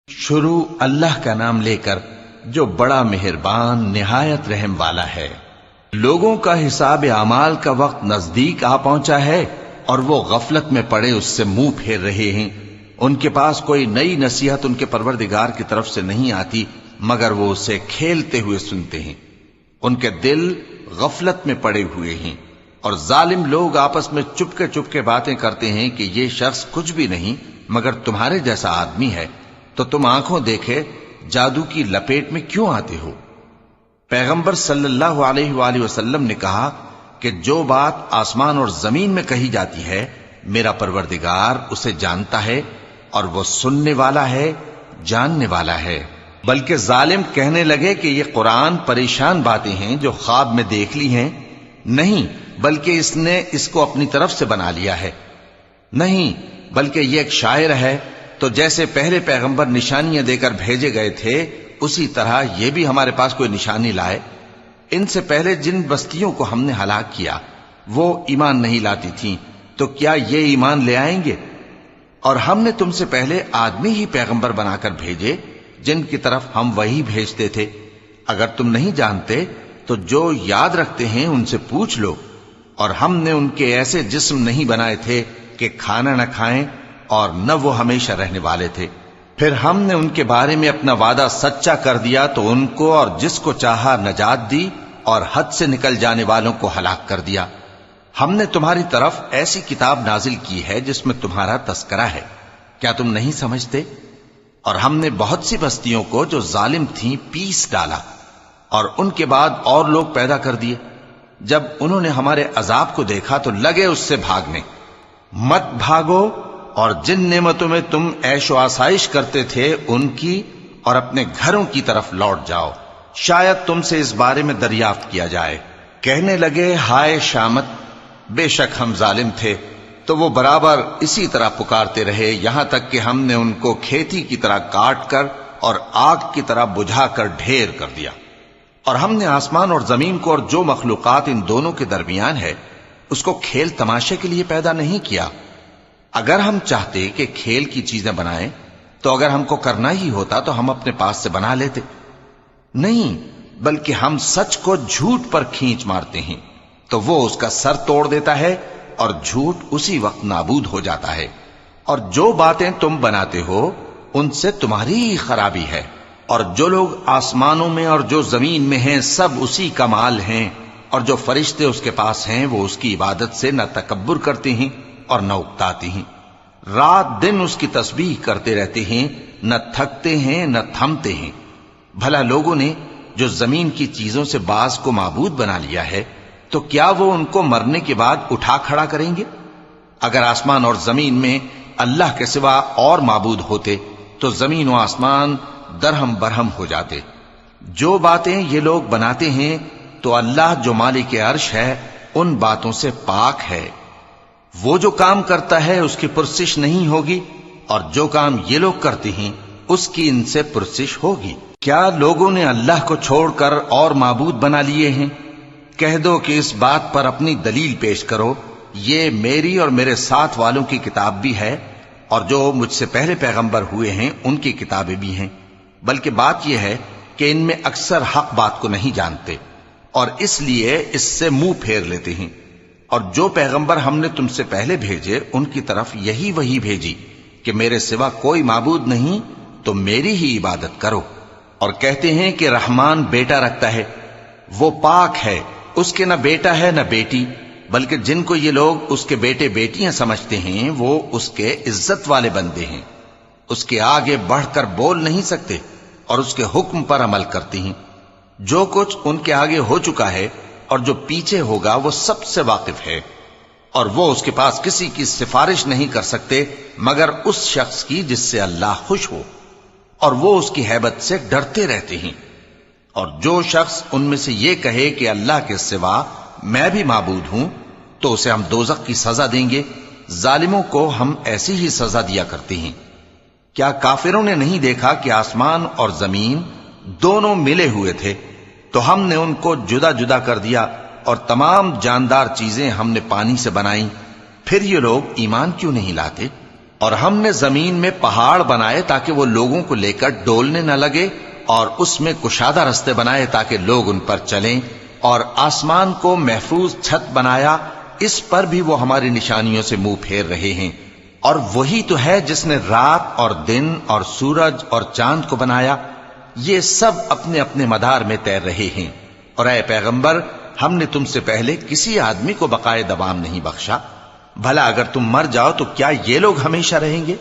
شروع اللہ کا نام لے کر جو بڑا مہربان نہایت رحم والا ہے۔ لوگوں کا حساب اعمال کا وقت نزدیک آ پہنچا ہے اور وہ غفلت میں پڑے اس سے منہ پھیر رہے ہیں۔ ان کے پاس کوئی نئی نصیحت ان کے پروردگار کی طرف سے نہیں آتی مگر وہ اسے کھیلتے ہوئے سنتے ہیں۔ ان کے دل غفلت میں پڑے ہوئے ہیں اور ظالم لوگ آپس میں چپکے باتیں کرتے ہیں کہ یہ شخص کچھ بھی نہیں مگر تمہارے جیسا آدمی ہے، تو تم آنکھوں دیکھے جادو کی لپیٹ میں کیوں آتے ہو؟ پیغمبر صلی اللہ علیہ وآلہ وسلم نے کہا کہ جو بات آسمان اور زمین میں کہی جاتی ہے میرا پروردگار اسے جانتا ہے اور وہ سننے والا ہے، جاننے والا ہے۔ بلکہ ظالم کہنے لگے کہ یہ قرآن پریشان باتیں ہیں جو خواب میں دیکھ لی ہیں، نہیں بلکہ اس نے اس کو اپنی طرف سے بنا لیا ہے، نہیں بلکہ یہ ایک شاعر ہے۔ تو جیسے پہلے پیغمبر نشانیاں دے کر بھیجے گئے تھے اسی طرح یہ بھی ہمارے پاس کوئی نشانی لائے۔ ان سے پہلے جن بستیوں کو ہم نے ہلاک کیا وہ ایمان نہیں لاتی تھیں، تو کیا یہ ایمان لے آئیں گے؟ اور ہم نے تم سے پہلے آدمی ہی پیغمبر بنا کر بھیجے جن کی طرف ہم وہی بھیجتے تھے۔ اگر تم نہیں جانتے تو جو یاد رکھتے ہیں ان سے پوچھ لو۔ اور ہم نے ان کے ایسے جسم نہیں بنائے تھے کہ کھانا نہ کھائیں اور نہ وہ ہمیشہ رہنے والے تھے۔ پھر ہم نے ان کے بارے میں اپنا وعدہ سچا کر دیا تو ان کو اور جس کو چاہا نجات دی اور حد سے نکل جانے والوں کو ہلاک کر دیا۔ ہم نے تمہاری طرف ایسی کتاب نازل کی ہے جس میں تمہارا تذکرہ ہے، کیا تم نہیں سمجھتے؟ اور ہم نے بہت سی بستیوں کو جو ظالم تھیں پیس ڈالا اور ان کے بعد اور لوگ پیدا کر دیے۔ جب انہوں نے ہمارے عذاب کو دیکھا تو لگے اس سے بھاگنے۔ مت بھاگو اور جن نعمتوں میں تم عیش و آسائش کرتے تھے ان کی اور اپنے گھروں کی طرف لوٹ جاؤ، شاید تم سے اس بارے میں دریافت کیا جائے۔ کہنے لگے ہائے شامت، بے شک ہم ظالم تھے۔ تو وہ برابر اسی طرح پکارتے رہے یہاں تک کہ ہم نے ان کو کھیتی کی طرح کاٹ کر اور آگ کی طرح بجھا کر ڈھیر کر دیا۔ اور ہم نے آسمان اور زمین کو اور جو مخلوقات ان دونوں کے درمیان ہے اس کو کھیل تماشے کے لیے پیدا نہیں کیا۔ اگر ہم چاہتے کہ کھیل کی چیزیں بنائیں تو اگر ہم کو کرنا ہی ہوتا تو ہم اپنے پاس سے بنا لیتے، نہیں بلکہ ہم سچ کو جھوٹ پر کھینچ مارتے ہیں تو وہ اس کا سر توڑ دیتا ہے اور جھوٹ اسی وقت نابود ہو جاتا ہے۔ اور جو باتیں تم بناتے ہو ان سے تمہاری ہی خرابی ہے۔ اور جو لوگ آسمانوں میں اور جو زمین میں ہیں سب اسی کا مال ہیں، اور جو فرشتے اس کے پاس ہیں وہ اس کی عبادت سے نہ تکبر کرتے ہیں اور نہ اکتاتے ہیں، رات دن اس کی تسبیح کرتے رہتے ہیں، نہ تھکتے ہیں نہ تھمتے ہیں۔ بھلا لوگوں نے جو زمین کی چیزوں سے بعض کو معبود بنا لیا ہے تو کیا وہ ان کو مرنے کے بعد اٹھا کھڑا کریں گے؟ اگر آسمان اور زمین میں اللہ کے سوا اور معبود ہوتے تو زمین و آسمان درہم برہم ہو جاتے۔ جو باتیں یہ لوگ بناتے ہیں تو اللہ جو مالک عرش ہے ان باتوں سے پاک ہے۔ وہ جو کام کرتا ہے اس کی پرسش نہیں ہوگی، اور جو کام یہ لوگ کرتے ہیں اس کی ان سے پرسش ہوگی۔ کیا لوگوں نے اللہ کو چھوڑ کر اور معبود بنا لیے ہیں؟ کہہ دو کہ اس بات پر اپنی دلیل پیش کرو، یہ میری اور میرے ساتھ والوں کی کتاب بھی ہے اور جو مجھ سے پہلے پیغمبر ہوئے ہیں ان کی کتابیں بھی ہیں۔ بلکہ بات یہ ہے کہ ان میں اکثر حق بات کو نہیں جانتے اور اس لیے اس سے منہ پھیر لیتے ہیں۔ اور جو پیغمبر ہم نے تم سے پہلے بھیجے ان کی طرف یہی وحی بھیجی کہ میرے سوا کوئی معبود نہیں تو میری ہی عبادت کرو۔ اور کہتے ہیں کہ رحمان بیٹا رکھتا ہے، وہ پاک ہے، اس کے نہ بیٹا ہے نہ بیٹی، بلکہ جن کو یہ لوگ اس کے بیٹے بیٹیاں سمجھتے ہیں وہ اس کے عزت والے بندے ہیں، اس کے آگے بڑھ کر بول نہیں سکتے اور اس کے حکم پر عمل کرتے ہیں۔ جو کچھ ان کے آگے ہو چکا ہے اور جو پیچھے ہوگا وہ سب سے واقف ہے، اور وہ اس کے پاس کسی کی سفارش نہیں کر سکتے مگر اس شخص کی جس سے اللہ خوش ہو، اور وہ اس کی ہیبت سے ڈرتے رہتے ہیں۔ اور جو شخص ان میں سے یہ کہے کہ اللہ کے سوا میں بھی معبود ہوں تو اسے ہم دوزخ کی سزا دیں گے۔ ظالموں کو ہم ایسی ہی سزا دیا کرتے ہیں۔ کیا کافروں نے نہیں دیکھا کہ آسمان اور زمین دونوں ملے ہوئے تھے تو ہم نے ان کو جدا جدا کر دیا اور تمام جاندار چیزیں ہم نے پانی سے بنائیں، پھر یہ لوگ ایمان کیوں نہیں لاتے؟ اور ہم نے زمین میں پہاڑ بنائے تاکہ وہ لوگوں کو لے کر ڈولنے نہ لگے، اور اس میں کشادہ رستے بنائے تاکہ لوگ ان پر چلیں، اور آسمان کو محفوظ چھت بنایا، اس پر بھی وہ ہماری نشانیوں سے منہ پھیر رہے ہیں۔ اور وہی تو ہے جس نے رات اور دن اور سورج اور چاند کو بنایا، یہ سب اپنے اپنے مدار میں تیر رہے ہیں۔ اور اے پیغمبر، ہم نے تم سے پہلے کسی آدمی کو بقائے دوام نہیں بخشا، بھلا اگر تم مر جاؤ تو کیا یہ لوگ ہمیشہ رہیں گے؟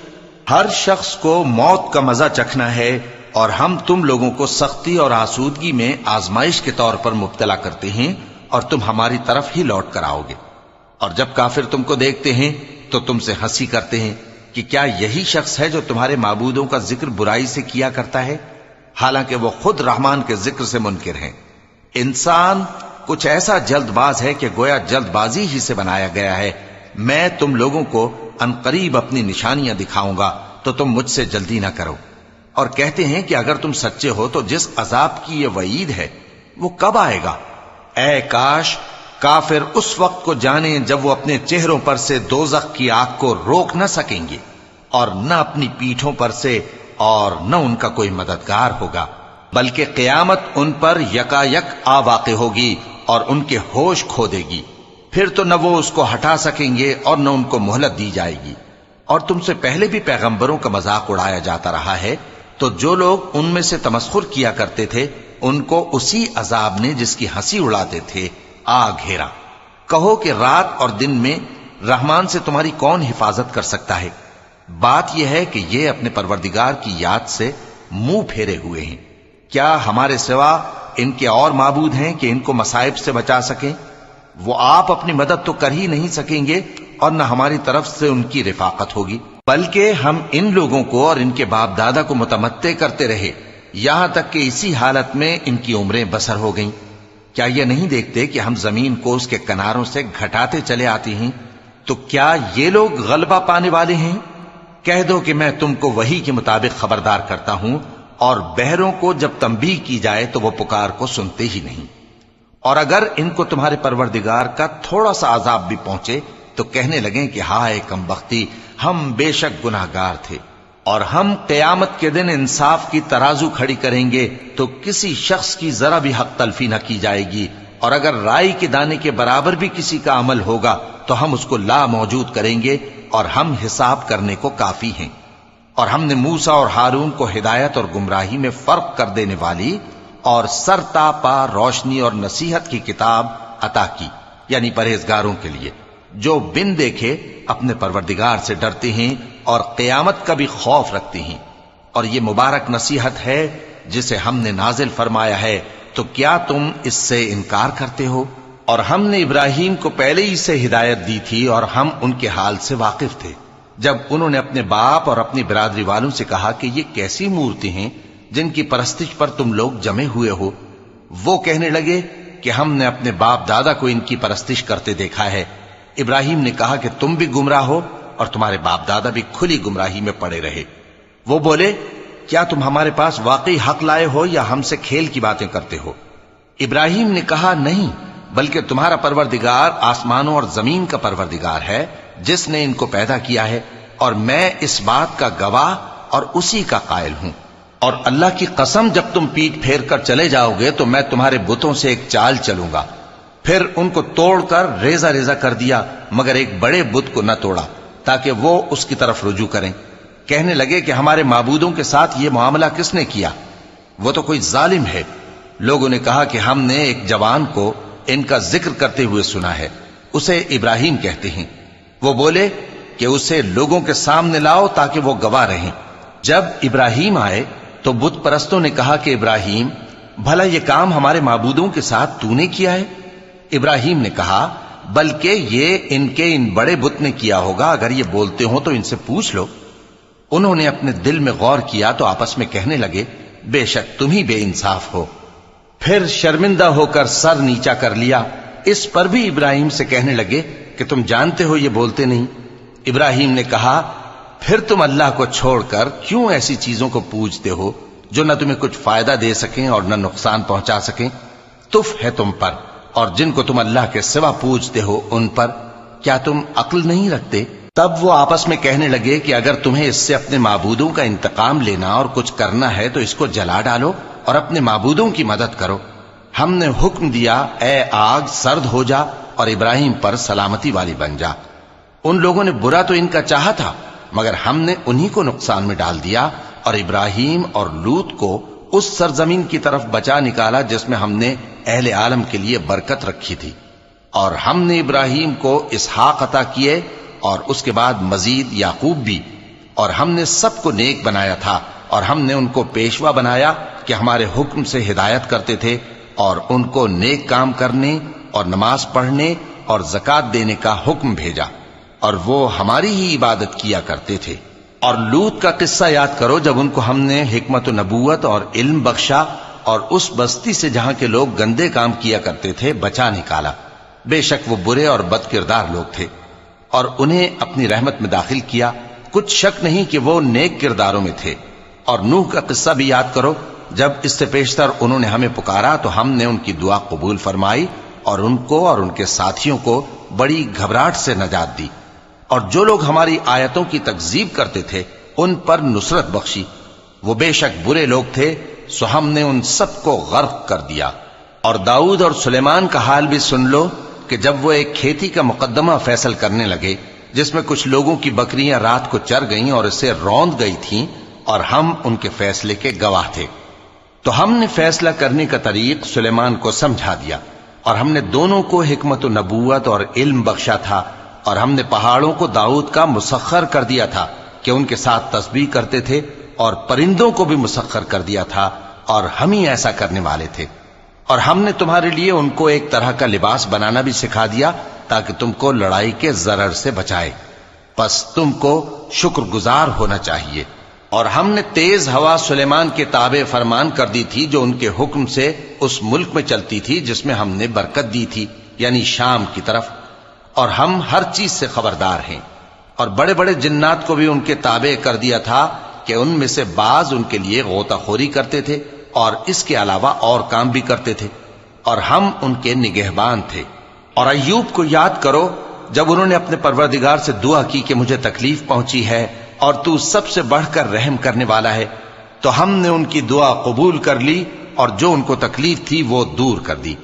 ہر شخص کو موت کا مزہ چکھنا ہے، اور ہم تم لوگوں کو سختی اور آسودگی میں آزمائش کے طور پر مبتلا کرتے ہیں، اور تم ہماری طرف ہی لوٹ کر آؤ گے۔ اور جب کافر تم کو دیکھتے ہیں تو تم سے ہنسی کرتے ہیں کہ کیا یہی شخص ہے جو تمہارے معبودوں کا ذکر برائی سے کیا کرتا ہے، حالانکہ وہ خود رحمان کے ذکر سے منکر ہیں۔ انسان کچھ ایسا جلد باز ہے کہ گویا جلد بازی ہی سے بنایا گیا ہے۔ میں تم لوگوں کو عنقریب اپنی نشانیاں دکھاؤں گا تو تم مجھ سے جلدی نہ کرو۔ اور کہتے ہیں کہ اگر تم سچے ہو تو جس عذاب کی یہ وعید ہے وہ کب آئے گا؟ اے کاش کافر اس وقت کو جانیں جب وہ اپنے چہروں پر سے دوزخ کی آگ کو روک نہ سکیں گے، اور نہ اپنی پیٹھوں پر سے، اور نہ ان کا کوئی مددگار ہوگا، بلکہ قیامت ان پر یکا یک آ واقع ہوگی اور ان کے ہوش کھو دے گی، پھر تو نہ وہ اس کو ہٹا سکیں گے اور نہ ان کو مہلت دی جائے گی۔ اور تم سے پہلے بھی پیغمبروں کا مذاق اڑایا جاتا رہا ہے، تو جو لوگ ان میں سے تمسخر کیا کرتے تھے ان کو اسی عذاب نے جس کی ہنسی اڑاتے تھے آ گھیرا۔ کہو کہ رات اور دن میں رحمان سے تمہاری کون حفاظت کر سکتا ہے؟ بات یہ ہے کہ یہ اپنے پروردگار کی یاد سے منہ پھیرے ہوئے ہیں۔ کیا ہمارے سوا ان کے اور معبود ہیں کہ ان کو مصائب سے بچا سکیں؟ وہ آپ اپنی مدد تو کر ہی نہیں سکیں گے، اور نہ ہماری طرف سے ان کی رفاقت ہوگی، بلکہ ہم ان لوگوں کو اور ان کے باپ دادا کو متمتع کرتے رہے، یہاں تک کہ اسی حالت میں ان کی عمریں بسر ہو گئیں۔ کیا یہ نہیں دیکھتے کہ ہم زمین کو اس کے کناروں سے گھٹاتے چلے آتے ہیں؟ تو کیا یہ لوگ غلبہ پانے والے ہیں؟ کہہ دو کہ میں تم کو وحی کے مطابق خبردار کرتا ہوں، اور بہروں کو جب تنبیہ کی جائے تو وہ پکار کو سنتے ہی نہیں۔ اور اگر ان کو تمہارے پروردگار کا تھوڑا سا عذاب بھی پہنچے تو کہنے لگیں کہ ہائے کم بختی، ہم بے شک گناہگار تھے۔ اور ہم قیامت کے دن انصاف کی ترازو کھڑی کریں گے تو کسی شخص کی ذرا بھی حق تلفی نہ کی جائے گی، اور اگر رائی کے دانے کے برابر بھی کسی کا عمل ہوگا تو ہم اس کو لا موجود کریں گے، اور ہم حساب کرنے کو کافی ہیں۔ اور ہم نے موسیٰ اور ہارون کو ہدایت اور گمراہی میں فرق کر دینے والی اور سر تا پا روشنی اور نصیحت کی کتاب عطا کی، یعنی پرہیزگاروں کے لیے جو بن دیکھے اپنے پروردگار سے ڈرتے ہیں اور قیامت کا بھی خوف رکھتے ہیں۔ اور یہ مبارک نصیحت ہے جسے ہم نے نازل فرمایا ہے، تو کیا تم اس سے انکار کرتے ہو؟ اور ہم نے ابراہیم کو پہلے ہی سے ہدایت دی تھی، اور ہم ان کے حال سے واقف تھے جب انہوں نے اپنے باپ اور اپنی برادری والوں سے کہا کہ یہ کیسی مورتی ہیں جن کی پرستش پر تم لوگ جمے ہوئے ہو؟ وہ کہنے لگے کہ ہم نے اپنے باپ دادا کو ان کی پرستش کرتے دیکھا ہے۔ ابراہیم نے کہا کہ تم بھی گمراہ ہو اور تمہارے باپ دادا بھی کھلی گمراہی میں پڑے رہے۔ وہ بولے کیا تم ہمارے پاس واقعی حق لائے ہو یا ہم سے کھیل کی باتیں کرتے ہو؟ ابراہیم نے کہا نہیں، بلکہ تمہارا پروردگار آسمانوں اور زمین کا پروردگار ہے جس نے ان کو پیدا کیا ہے، اور میں اس بات کا گواہ اور اسی کا قائل ہوں۔ اور اللہ کی قسم جب تم پیٹ پھیر کر چلے جاؤ گے تو میں تمہارے بتوں سے ایک چال چلوں گا۔ پھر ان کو توڑ کر ریزہ ریزہ کر دیا، مگر ایک بڑے بت کو نہ توڑا تاکہ وہ اس کی طرف رجوع کریں۔ کہنے لگے کہ ہمارے معبودوں کے ساتھ یہ معاملہ کس نے کیا؟ وہ تو کوئی ظالم ہے۔ لوگوں نے کہا کہ ہم نے ایک جوان کو ان کا ذکر کرتے ہوئے سنا ہے، اسے ابراہیم کہتے ہیں۔ وہ بولے کہ اسے لوگوں کے سامنے لاؤ تاکہ وہ گواہ رہیں۔ جب ابراہیم آئے تو بت پرستوں نے کہا کہ ابراہیم، بھلا یہ کام ہمارے معبودوں کے ساتھ تو نے کیا ہے؟ ابراہیم نے کہا بلکہ یہ ان کے ان بڑے بت نے کیا ہوگا، اگر یہ بولتے ہوں تو ان سے پوچھ لو۔ انہوں نے اپنے دل میں غور کیا تو آپس میں کہنے لگے بے شک تم ہی بے انصاف ہو۔ پھر شرمندہ ہو کر سر نیچا کر لیا۔ اس پر بھی ابراہیم سے کہنے لگے کہ تم جانتے ہو یہ بولتے نہیں۔ ابراہیم نے کہا پھر تم اللہ کو چھوڑ کر کیوں ایسی چیزوں کو پوجتے ہو جو نہ تمہیں کچھ فائدہ دے سکیں اور نہ نقصان پہنچا سکیں؟ تف ہے تم پر اور جن کو تم اللہ کے سوا پوجتے ہو ان پر، کیا تم عقل نہیں رکھتے؟ تب وہ آپس میں کہنے لگے کہ اگر تمہیں اس سے اپنے معبودوں کا انتقام لینا اور کچھ کرنا ہے تو اس کو جلا ڈالو اور اپنے معبودوں کی مدد کرو۔ ہم نے حکم دیا اے آگ سرد ہو جا اور ابراہیم پر سلامتی والی بن جا۔ ان لوگوں نے برا تو ان کا چاہا تھا، مگر ہم نے انہی کو نقصان میں ڈال دیا اور ابراہیم اور لوط کو اس سرزمین کی طرف بچا نکالا جس میں ہم نے اہل عالم کے لیے برکت رکھی تھی۔ اور ہم نے ابراہیم کو اسحاق عطا کیے اور اس کے بعد مزید یعقوب بھی، اور ہم نے سب کو نیک بنایا تھا، اور ہم نے ان کو پیشوا بنایا کہ ہمارے حکم سے ہدایت کرتے تھے، اور ان کو نیک کام کرنے اور نماز پڑھنے اور زکوٰۃ دینے کا حکم بھیجا، اور وہ ہماری ہی عبادت کیا کرتے تھے۔ اور لوط کا قصہ یاد کرو جب ان کو ہم نے حکمت و نبوت اور علم بخشا اور اس بستی سے جہاں کے لوگ گندے کام کیا کرتے تھے بچا نکالا۔ بے شک وہ برے اور بد کردار لوگ تھے، اور انہیں اپنی رحمت میں داخل کیا، کچھ شک نہیں کہ وہ نیک کرداروں میں تھے۔ اور نوح کا قصہ بھی یاد کرو جب اس سے پیشتر انہوں نے ہمیں پکارا تو ہم نے ان کی دعا قبول فرمائی اور ان کو اور ان کے ساتھیوں کو بڑی گھبراہٹ سے نجات دی، اور جو لوگ ہماری آیتوں کی تکذیب کرتے تھے ان پر نصرت بخشی۔ وہ بے شک برے لوگ تھے، سو ہم نے ان سب کو غرق کر دیا۔ اور داؤد اور سلیمان کا حال بھی سن لو کہ جب وہ ایک کھیتی کا مقدمہ فیصل کرنے لگے جس میں کچھ لوگوں کی بکریاں رات کو چر گئیں اور اسے روند گئی تھیں، اور ہم ان کے فیصلے کے گواہ تھے، تو ہم نے فیصلہ کرنے کا طریق سلیمان کو سمجھا دیا، اور ہم نے دونوں کو حکمت و نبوت اور علم بخشا تھا، اور ہم نے پہاڑوں کو داؤد کا مسخر کر دیا تھا کہ ان کے ساتھ تسبیح کرتے تھے، اور پرندوں کو بھی مسخر کر دیا تھا، اور ہم ہی ایسا کرنے والے تھے۔ اور ہم نے تمہارے لیے ان کو ایک طرح کا لباس بنانا بھی سکھا دیا تاکہ تم کو لڑائی کے ضرر سے بچائے، پس تم کو شکر گزار ہونا چاہیے۔ اور ہم نے تیز ہوا سلیمان کے تابع فرمان کر دی تھی جو ان کے حکم سے اس ملک میں چلتی تھی جس میں ہم نے برکت دی تھی، یعنی شام کی طرف، اور ہم ہر چیز سے خبردار ہیں۔ اور بڑے بڑے جنات کو بھی ان کے تابع کر دیا تھا کہ ان میں سے بعض ان کے لیے غوطہ خوری کرتے تھے اور اس کے علاوہ اور کام بھی کرتے تھے، اور ہم ان کے نگہبان تھے۔ اور ایوب کو یاد کرو جب انہوں نے اپنے پروردگار سے دعا کی کہ مجھے تکلیف پہنچی ہے اور تو سب سے بڑھ کر رحم کرنے والا ہے، تو ہم نے ان کی دعا قبول کر لی اور جو ان کو تکلیف تھی وہ دور کر دی،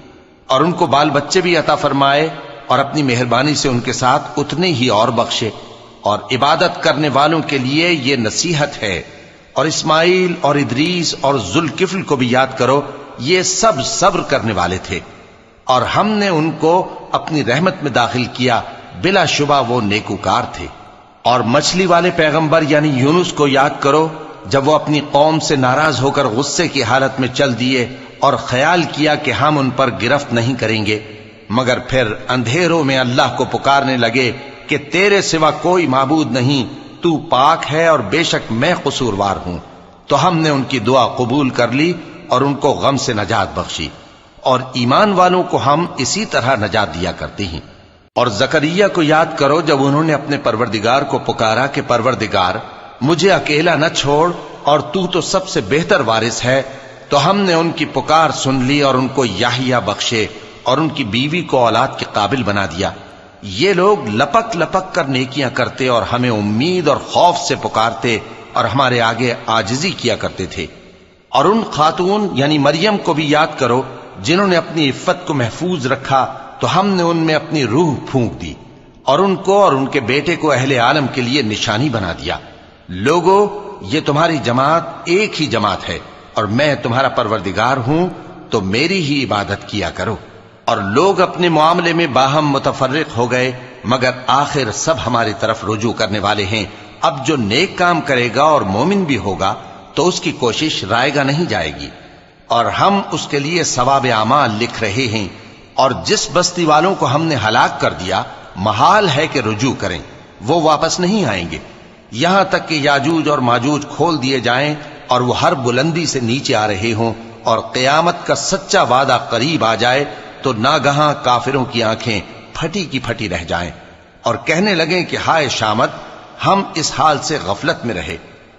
اور ان کو بال بچے بھی عطا فرمائے، اور اپنی مہربانی سے ان کے ساتھ اتنے ہی اور بخشے۔ اور عبادت کرنے والوں کے لیے یہ نصیحت ہے۔ اور اسماعیل اور ادریس اور ذوالکفل کو بھی یاد کرو، یہ سب صبر کرنے والے تھے، اور ہم نے ان کو اپنی رحمت میں داخل کیا، بلا شبہ وہ نیکوکار تھے۔ اور مچھلی والے پیغمبر یعنی یونس کو یاد کرو جب وہ اپنی قوم سے ناراض ہو کر غصے کی حالت میں چل دیے اور خیال کیا کہ ہم ان پر گرفت نہیں کریں گے، مگر پھر اندھیروں میں اللہ کو پکارنے لگے کہ تیرے سوا کوئی معبود نہیں، تو پاک ہے اور بے شک میں قصوروار ہوں، تو ہم نے ان کی دعا قبول کر لی اور ان کو غم سے نجات بخشی، اور ایمان والوں کو ہم اسی طرح نجات دیا کرتے ہیں۔ اور زکریا کو یاد کرو جب انہوں نے اپنے پروردگار کو پکارا کہ پروردگار مجھے اکیلا نہ چھوڑ اور تو سب سے بہتر وارث ہے، تو ہم نے ان کی پکار سن لی اور ان کو یحییٰ بخشے اور ان کی بیوی کو اولاد کے قابل بنا دیا۔ یہ لوگ لپک لپک کر نیکیاں کرتے اور ہمیں امید اور خوف سے پکارتے اور ہمارے آگے عاجزی کیا کرتے تھے۔ اور ان خاتون یعنی مریم کو بھی یاد کرو جنہوں نے اپنی عفت کو محفوظ رکھا، تو ہم نے ان میں اپنی روح پھونک دی اور ان کو اور ان کے بیٹے کو اہل عالم کے لیے نشانی بنا دیا۔ لوگو، یہ تمہاری جماعت ایک ہی جماعت ہے اور میں تمہارا پروردگار ہوں، تو میری ہی عبادت کیا کرو۔ اور لوگ اپنے معاملے میں باہم متفرق ہو گئے، مگر آخر سب ہماری طرف رجوع کرنے والے ہیں۔ اب جو نیک کام کرے گا اور مومن بھی ہوگا تو اس کی کوشش رائے گا نہیں جائے گی، اور ہم اس کے لیے ثواب اعمال لکھ رہے ہیں۔ اور جس بستی والوں کو ہم نے ہلاک کر دیا محال ہے کہ رجوع کریں، وہ واپس نہیں آئیں گے، یہاں تک کہ یاجوج اور ماجوج کھول دیے جائیں اور وہ ہر بلندی سے نیچے آ رہے ہوں، اور قیامت کا سچا وعدہ قریب آ جائے تو ناگہاں کافروں کی آنکھیں پھٹی کی پھٹی رہ جائیں اور کہنے لگیں کہ ہائے شامت، ہم اس حال سے غفلت میں رہے،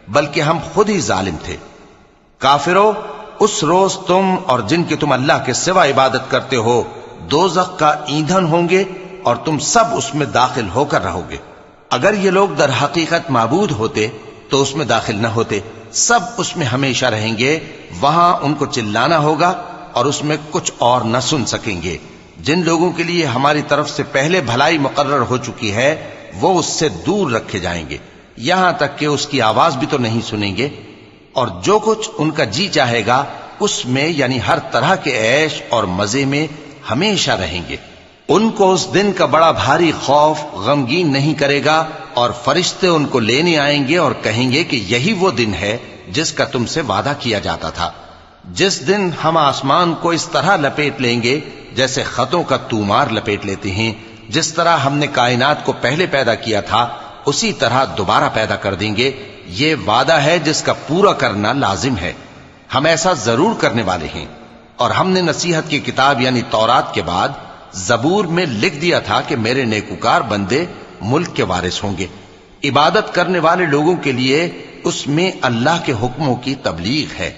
بلکہ ہم خود ہی ظالم تھے۔ کافرو، اس روز تم اور جن کی تم اللہ کے سوا عبادت کرتے ہو دوزخ کا ایندھن ہوں گے اور تم سب اس میں داخل ہو کر رہو گے۔ اگر یہ لوگ در حقیقت معبود ہوتے تو اس میں داخل نہ ہوتے، سب اس میں ہمیشہ رہیں گے، وہاں ان کو چلانا ہوگا اور اس میں کچھ اور نہ سن سکیں گے۔ جن لوگوں کے لیے ہماری طرف سے پہلے بھلائی مقرر ہو چکی ہے وہ اس سے دور رکھے جائیں گے، یہاں تک کہ اس کی آواز بھی تو نہیں سنیں گے، اور جو کچھ ان کا جی چاہے گا اس میں یعنی ہر طرح کے عیش اور مزے میں ہمیشہ رہیں گے۔ ان کو اس دن کا بڑا بھاری خوف غمگین نہیں کرے گا، اور فرشتے ان کو لینے آئیں گے اور کہیں گے کہ یہی وہ دن ہے جس کا تم سے وعدہ کیا جاتا تھا، جس دن ہم آسمان کو اس طرح لپیٹ لیں گے جیسے خطوں کا تومار لپیٹ لیتے ہیں، جس طرح ہم نے کائنات کو پہلے پیدا کیا تھا اسی طرح دوبارہ پیدا کر دیں گے۔ یہ وعدہ ہے جس کا پورا کرنا لازم ہے، ہم ایسا ضرور کرنے والے ہیں۔ اور ہم نے نصیحت کی کتاب یعنی تورات کے بعد زبور میں لکھ دیا تھا کہ میرے نیکوکار بندے ملک کے وارث ہوں گے۔ عبادت کرنے والے لوگوں کے لیے اس میں اللہ کے حکموں کی تبلیغ ہے۔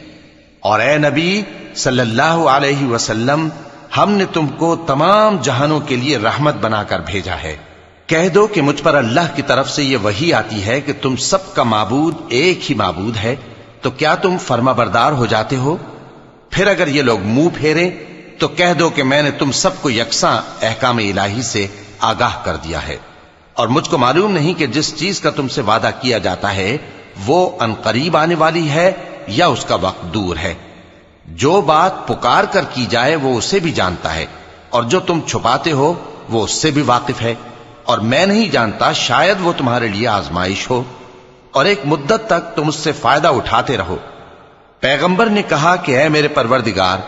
اور اے نبی صلی اللہ علیہ وسلم، ہم نے تم کو تمام جہانوں کے لیے رحمت بنا کر بھیجا ہے۔ کہہ دو کہ مجھ پر اللہ کی طرف سے یہ وحی آتی ہے کہ تم سب کا معبود ایک ہی معبود ہے، تو کیا تم فرما بردار ہو جاتے ہو؟ پھر اگر یہ لوگ منہ پھیریں تو کہہ دو کہ میں نے تم سب کو یکساں احکام الہی سے آگاہ کر دیا ہے، اور مجھ کو معلوم نہیں کہ جس چیز کا تم سے وعدہ کیا جاتا ہے وہ عنقریب آنے والی ہے یا اس کا وقت دور ہے۔ جو بات پکار کر کی جائے وہ اسے بھی جانتا ہے، اور جو تم چھپاتے ہو وہ اس سے بھی واقف ہے، اور میں نہیں جانتا شاید وہ تمہارے لیے آزمائش ہو، اور ایک مدت تک تم اس سے فائدہ اٹھاتے رہو۔ پیغمبر نے کہا کہ اے میرے پروردگار،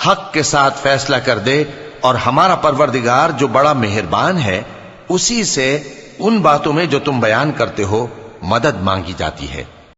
حق کے ساتھ فیصلہ کر دے، اور ہمارا پروردگار جو بڑا مہربان ہے اسی سے ان باتوں میں جو تم بیان کرتے ہو مدد مانگی جاتی ہے۔